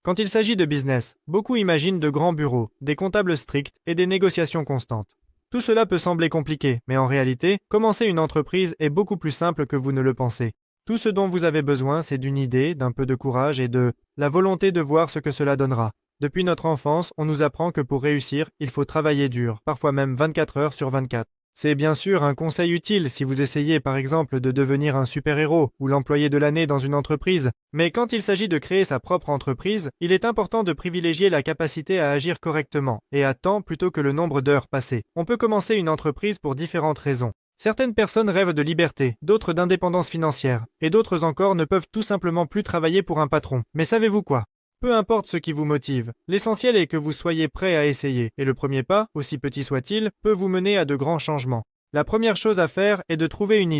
Quand il s'agit de business, beaucoup imaginent de grands bureaux, des comptables stricts et des négociations constantes. Tout cela peut sembler compliqué, mais en réalité, commencer une entreprise est beaucoup plus simple que vous ne le pensez. Tout ce dont vous avez besoin, c'est d'une idée, d'un peu de courage et de la volonté de voir ce que cela donnera. Depuis notre enfance, on nous apprend que pour réussir, il faut travailler dur, parfois même 24 heures sur 24. C'est bien sûr un conseil utile si vous essayez par exemple de devenir un super-héros ou l'employé de l'année dans une entreprise, mais quand il s'agit de créer sa propre entreprise, il est important de privilégier la capacité à agir correctement et à temps plutôt que le nombre d'heures passées. On peut commencer une entreprise pour différentes raisons. Certaines personnes rêvent de liberté, d'autres d'indépendance financière, et d'autres encore ne peuvent tout simplement plus travailler pour un patron. Mais savez-vous quoi ? Peu importe ce qui vous motive, l'essentiel est que vous soyez prêt à essayer, et le premier pas, aussi petit soit-il, peut vous mener à de grands changements. La première chose à faire est de trouver une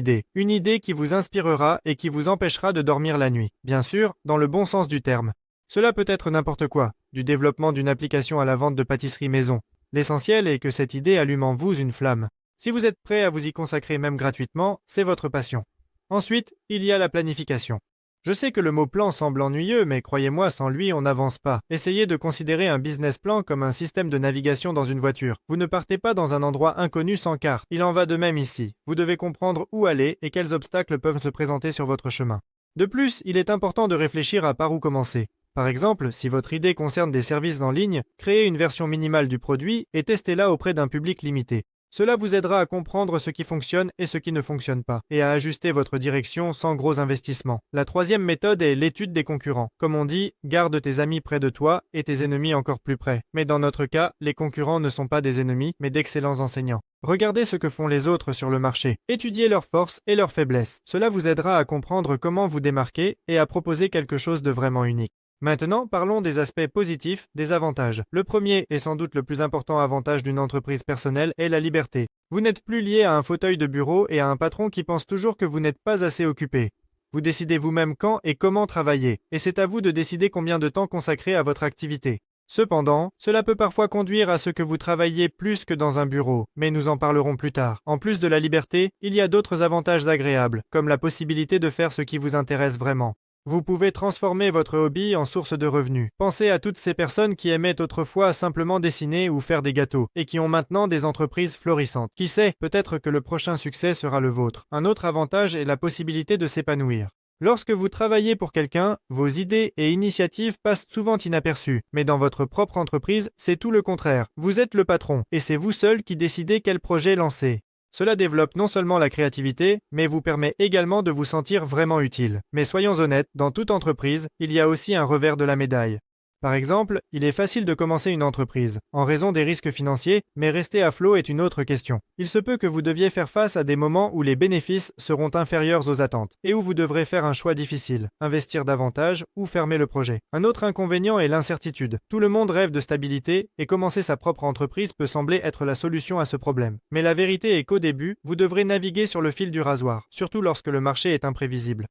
idée qui vous inspirera et qui vous empêchera de dormir la nuit. Bien sûr, dans le bon sens du terme. Cela peut être n'importe quoi, du développement d'une application à la vente de pâtisserie maison. L'essentiel est que cette idée allume en vous une flamme. Si vous êtes prêt à vous y consacrer même gratuitement, c'est votre passion. Ensuite, il y a la planification. Je sais que le mot plan semble ennuyeux, mais croyez-moi, sans lui, on n'avance pas. Essayez de considérer un business plan comme un système de navigation dans une voiture. Vous ne partez pas dans un endroit inconnu sans carte. Il en va de même ici. Vous devez comprendre où aller et quels obstacles peuvent se présenter sur votre chemin. De plus, il est important de réfléchir à par où commencer. Par exemple, si votre idée concerne des services en ligne, créez une version minimale du produit et testez-la auprès d'un public limité. Cela vous aidera à comprendre ce qui fonctionne et ce qui ne fonctionne pas, et à ajuster votre direction sans gros investissements. La troisième méthode est l'étude des concurrents. Comme on dit, garde tes amis près de toi et tes ennemis encore plus près. Mais dans notre cas, les concurrents ne sont pas des ennemis, mais d'excellents enseignants. Regardez ce que font les autres sur le marché. Étudiez leurs forces et leurs faiblesses. Cela vous aidera à comprendre comment vous démarquer et à proposer quelque chose de vraiment unique. Maintenant, parlons des aspects positifs, des avantages. Le premier et sans doute le plus important avantage d'une entreprise personnelle est la liberté. Vous n'êtes plus lié à un fauteuil de bureau et à un patron qui pense toujours que vous n'êtes pas assez occupé. Vous décidez vous-même quand et comment travailler, et c'est à vous de décider combien de temps consacrer à votre activité. Cependant, cela peut parfois conduire à ce que vous travailliez plus que dans un bureau, mais nous en parlerons plus tard. En plus de la liberté, il y a d'autres avantages agréables, comme la possibilité de faire ce qui vous intéresse vraiment. Vous pouvez transformer votre hobby en source de revenus. Pensez à toutes ces personnes qui aimaient autrefois simplement dessiner ou faire des gâteaux et qui ont maintenant des entreprises florissantes. Qui sait, peut-être que le prochain succès sera le vôtre. Un autre avantage est la possibilité de s'épanouir. Lorsque vous travaillez pour quelqu'un, vos idées et initiatives passent souvent inaperçues. Mais dans votre propre entreprise, c'est tout le contraire. Vous êtes le patron et c'est vous seul qui décidez quel projet lancer. Cela développe non seulement la créativité, mais vous permet également de vous sentir vraiment utile. Mais soyons honnêtes, dans toute entreprise, il y a aussi un revers de la médaille. Par exemple, il est facile de commencer une entreprise, en raison des risques financiers, mais rester à flot est une autre question. Il se peut que vous deviez faire face à des moments où les bénéfices seront inférieurs aux attentes, et où vous devrez faire un choix difficile, investir davantage ou fermer le projet. Un autre inconvénient est l'incertitude. Tout le monde rêve de stabilité, et commencer sa propre entreprise peut sembler être la solution à ce problème. Mais la vérité est qu'au début, vous devrez naviguer sur le fil du rasoir, surtout lorsque le marché est imprévisible.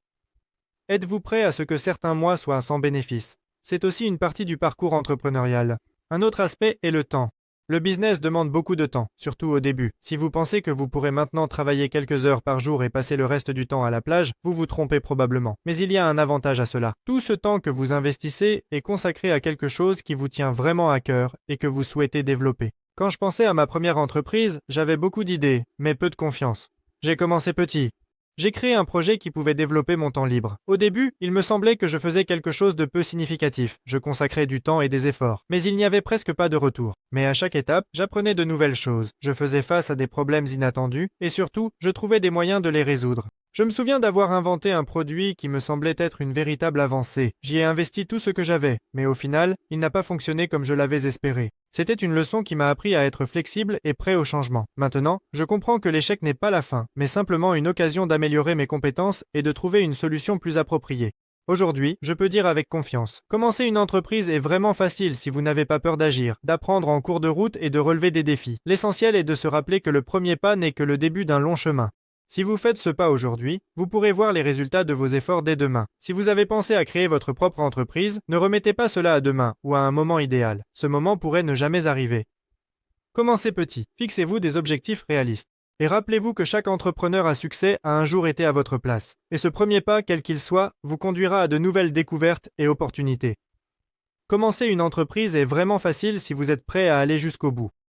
Êtes-vous prêt à ce que certains mois soient sans bénéfice ? C'est aussi une partie du parcours entrepreneurial. Un autre aspect est le temps. Le business demande beaucoup de temps, surtout au début. Si vous pensez que vous pourrez maintenant travailler quelques heures par jour et passer le reste du temps à la plage, vous vous trompez probablement. Mais il y a un avantage à cela. Tout ce temps que vous investissez est consacré à quelque chose qui vous tient vraiment à cœur et que vous souhaitez développer. Quand je pensais à ma première entreprise, j'avais beaucoup d'idées, mais peu de confiance. J'ai commencé petit. J'ai créé un projet qui pouvait développer mon temps libre. Au début, il me semblait que je faisais quelque chose de peu significatif. Je consacrais du temps et des efforts. Mais il n'y avait presque pas de retour. Mais à chaque étape, j'apprenais de nouvelles choses. Je faisais face à des problèmes inattendus et surtout, je trouvais des moyens de les résoudre. Je me souviens d'avoir inventé un produit qui me semblait être une véritable avancée. J'y ai investi tout ce que j'avais, mais au final, il n'a pas fonctionné comme je l'avais espéré. C'était une leçon qui m'a appris à être flexible et prêt au changement. Maintenant, je comprends que l'échec n'est pas la fin, mais simplement une occasion d'améliorer mes compétences et de trouver une solution plus appropriée. Aujourd'hui, je peux dire avec confiance, commencer une entreprise est vraiment facile si vous n'avez pas peur d'agir, d'apprendre en cours de route et de relever des défis. L'essentiel est de se rappeler que le premier pas n'est que le début d'un long chemin. Si vous faites ce pas aujourd'hui, vous pourrez voir les résultats de vos efforts dès demain. Si vous avez pensé à créer votre propre entreprise, ne remettez pas cela à demain ou à un moment idéal. Ce moment pourrait ne jamais arriver. Commencez petit, fixez-vous des objectifs réalistes. Et rappelez-vous que chaque entrepreneur à succès a un jour été à votre place. Et ce premier pas, quel qu'il soit, vous conduira à de nouvelles découvertes et opportunités. Commencer une entreprise est vraiment facile si vous êtes prêt à aller jusqu'au bout.